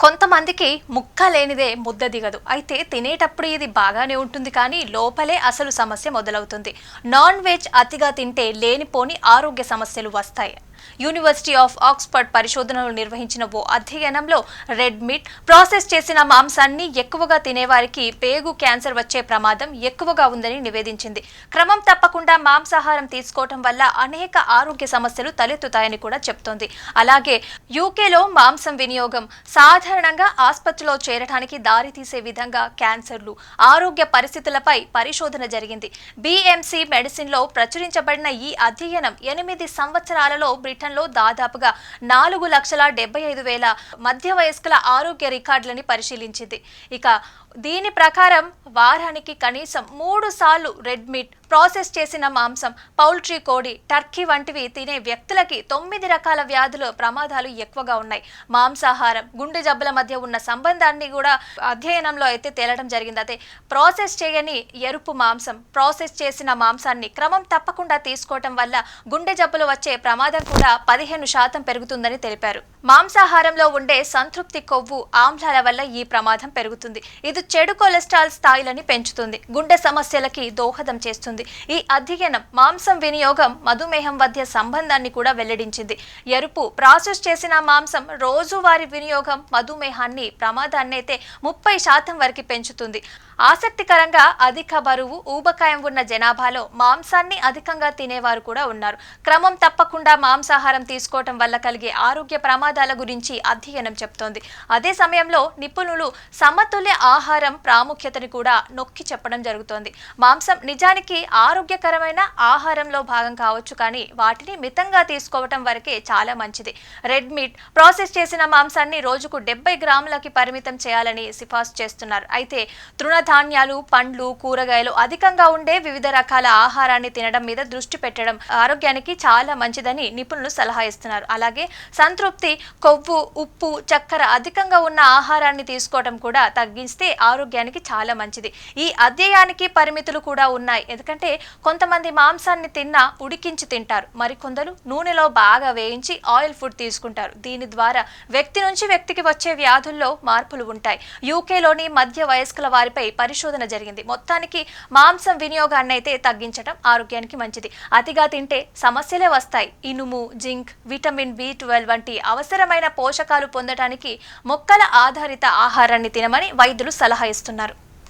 కొంతమందికి ముక్క లేనిదే ముద్ద దిగదు. అయితే తినేటప్పుడు ఇది బాగానే ఉంటుంది కానీ లోపలే అసలు సమస్య మొదలవుతుంది. నాన్ వెజ్ అతిగా తింటే లేనిపోని ఆరోగ్య సమస్యలు వస్తాయి. యూనివర్సిటీ ఆఫ్ ఆక్స్ఫర్డ్ పరిశోధనలు నిర్వహించిన ఓ అధ్యయనంలో రెడ్ మీట్, ప్రాసెస్ చేసిన మాంసాన్ని ఎక్కువగా తినేవారికి పేగు క్యాన్సర్ వచ్చే ప్రమాదం ఎక్కువగా ఉందని నివేదించింది. క్రమం తప్పకుండా మాంసాహారం తీసుకోవటం వల్ల అనేక ఆరోగ్య సమస్యలు తలెత్తుతాయని కూడా చెప్తోంది. అలాగే యూకేలో మాంసం వినియోగం సాధారణంగా ఆసుపత్రిలో చేరడానికి దారితీసే విధంగా క్యాన్సర్లు, ఆరోగ్య పరిస్థితులపై పరిశోధన జరిగింది. BMC మెడిసిన్లో ప్రచురించబడిన ఈ అధ్యయనం 8 సంవత్సరాలలో బ్రిటన్లో దాదాపుగా 4,75,000 మధ్య వయస్కుల ఆరోగ్య రికార్డులని పరిశీలించింది. ఇక దీని ప్రకారం వారానికి కనీసం 3 సార్లు రెడ్ మీట్, ప్రాసెస్ చేసిన మాంసం, పౌల్ట్రీ, కోడి, టర్కీ వంటివి తినే వ్యక్తులకి 9 రకాల వ్యాధుల ప్రమాదాలు ఎక్కువగా ఉన్నాయి. మాంసాహారం, గుండె జబ్బుల మధ్య ఉన్న సంబంధాన్ని కూడా అధ్యయనంలో అయితే తేలడం జరిగింది. అదే ప్రాసెస్ చేయని ఎరుపు మాంసం, ప్రాసెస్ చేసిన మాంసాన్ని క్రమం తప్పకుండా తీసుకోవటం వల్ల గుండె జబ్బులు వచ్చే ప్రమాదం కూడా 15% పెరుగుతుందని తెలిపారు. మాంసాహారంలో ఉండే సంతృప్తి కొవ్వు ఆమ్లాల వల్ల ఈ ప్రమాదం పెరుగుతుంది. ఇది చెడు కొలెస్ట్రాల్ స్థాయిలని పెంచుతుంది, గుండె సమస్యలకి దోహదం చేస్తుంది. ఈ అధ్యయనం మాంసం వినియోగం, మధుమేహం మధ్య సంబంధాన్ని కూడా వెల్లడించింది. ఎరుపు, ప్రాసెస్ చేసిన మాంసం రోజువారీ వినియోగం మధుమేహాన్ని, ప్రమాదాన్ని అయితే 30% వరకు పెంచుతుంది. ఆసక్తికరంగా అధిక బరువు, ఊబకాయం ఉన్న జనాభాలో మాంసాన్ని అధికంగా తినేవారు కూడా ఉన్నారు. క్రమం తప్పకుండా మాంసాహారం తీసుకోవటం వల్ల కలిగే ఆరోగ్య ప్రమాదాల గురించి అధ్యయనం చెప్తోంది. అదే సమయంలో నిపుణులు సమతుల్య ఆహారం ప్రాముఖ్యతని కూడా నొక్కి చెప్పడం జరుగుతోంది. మాంసం నిజానికి ఆరోగ్యకరమైన ఆహారంలో భాగం కావచ్చు, కానీ వాటిని మితంగా తీసుకోవటం వరకే చాలా మంచిది. రెడ్ మీట్, ప్రాసెస్ చేసిన మాంసాన్ని రోజుకు 70 గ్రాములకి పరిమితం చేయాలని సిఫార్సు చేస్తున్నారు. అయితే తృణధాన్యాలు, పండ్లు, కూరగాయలు అధికంగా ఉండే వివిధ రకాల ఆహారాన్ని తినడం మీద దృష్టి పెట్టడం ఆరోగ్యానికి చాలా మంచిదని నిపుణులు సలహా ఇస్తున్నారు. అలాగే సంతృప్తి, కొవ్వు, ఉప్పు, చక్కెర అధికంగా ఉన్న ఆహారాన్ని తీసుకోవడం కూడా తగ్గిస్తే ఆరోగ్యానికి చాలా మంచిది. ఈ అధ్యయనానికి పరిమితులు కూడా ఉన్నాయి. ఎందుకంటే కొంతమంది మాంసాన్ని తిన్నా ఉడికించి తింటారు, మరికొందరు నూనెలో బాగా వేయించి ఆయిల్ ఫుడ్ తీసుకుంటారు. దీని ద్వారా వ్యక్తి నుంచి వ్యక్తికి వచ్చే వ్యాధుల్లో మార్పులు ఉంటాయి. యూకేలోని మధ్య వయస్కుల వారిపై పరిశోధన జరిగింది. మొత్తానికి మాంసం వినియోగాన్ని అయితే తగ్గించడం ఆరోగ్యానికి మంచిది. అతిగా తింటే సమస్యలే వస్తాయి. ఇనుము, జింక్, విటమిన్ B12 వంటి అవసరమైన పోషకాలు పొందడానికి మొక్కల ఆధారిత ఆహారాన్ని తినమని వైద్యులు సలహా ఇస్తున్నారు.